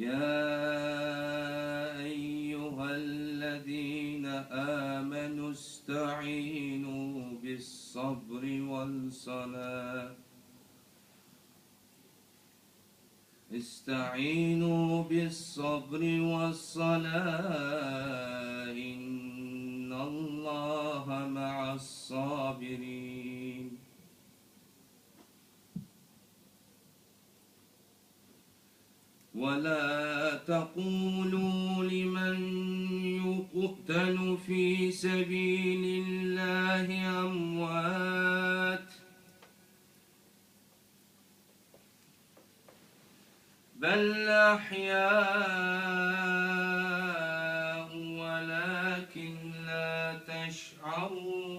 يا أيها الذين آمنوا استعينوا بالصبر والصلاة إن الله مع الصابرين ولا تقولوا لمن يقتل في سبيل الله أموات بل أحياء ولكن لا تشعرون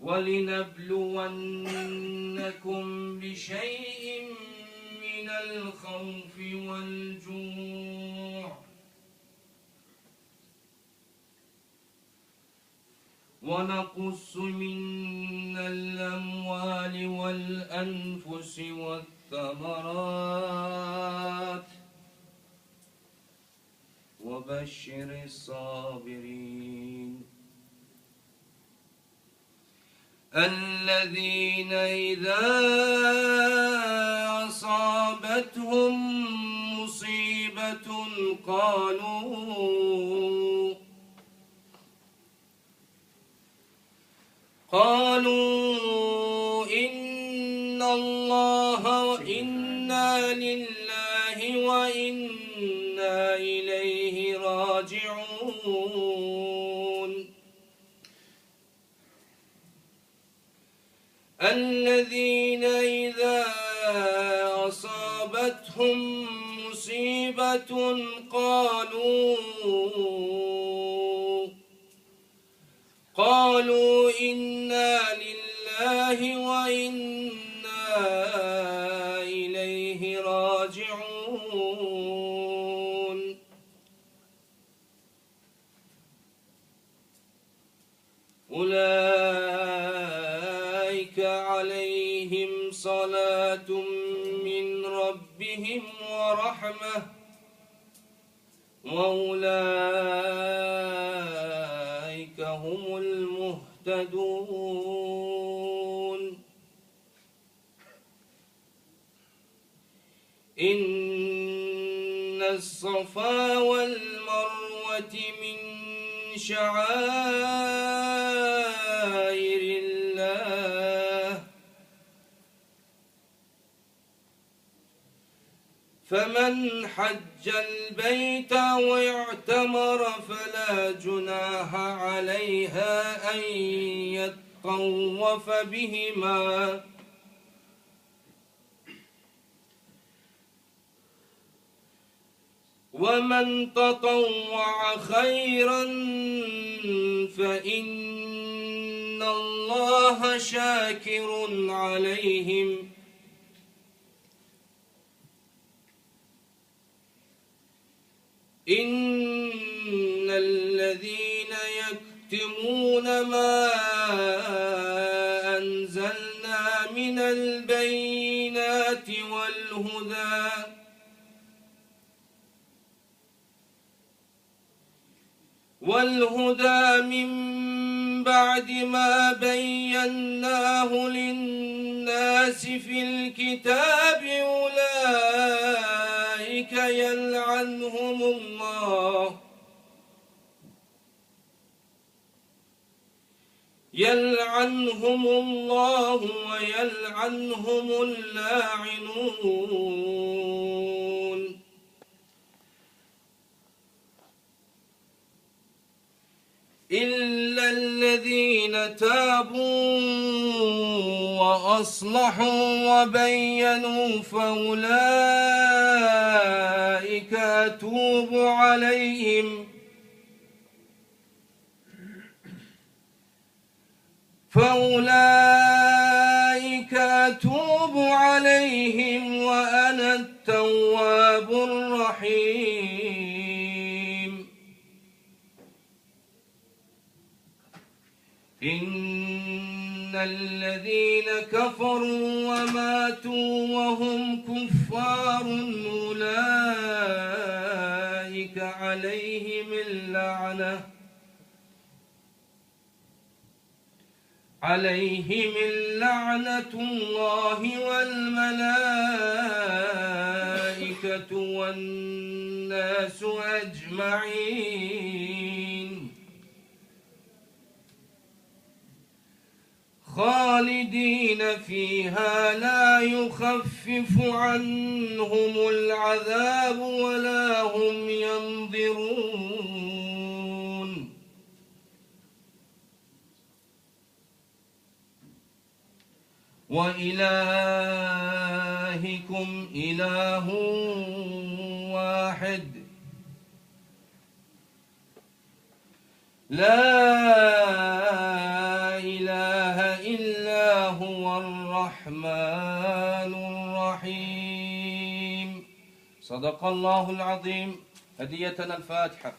ولنبلونكم بشيء من الخوف والجوع ونقص من الأموال والأنفس والثمرات وبشر الصابرين الذين إذا أصابتهم مصيبة قالوا إنا لله وإنا إليه راجعون الذين إذا أصابتهم مصيبة قالوا إنا لله وإنا إليه راجعون أولئك عليهم صلاة من ربهم ورحمة وأولئك هم المهتدون إن الصفا والمروة من شعائر الله فمن حج البيت واعتمر فلا جناح عليها أن يطوف بهما ومن تطوع خيرا فإن الله شاكر عليهم إن الذين يكتمون ما أنزلنا من البينات والهدى من بعد ما بيناه للناس في الكتاب أولئك يلعنهم الله ويلعنهم اللاعنون إلا الذين تابوا وأصلحوا وبينوا فأولئك أتوب عليهم وأنا التواب الرحيم إن الذين كفروا وماتوا وهم كفار أولئك عليهم اللعنة الله والملائكة والناس أجمعين خالدين فيها لا يخفف عنهم العذاب ولا هم ينظرون. وإلهكم إله واحد لا إله إلا هو الرحمن الرحيم. صدق الله العظيم. هدية الفاتحة.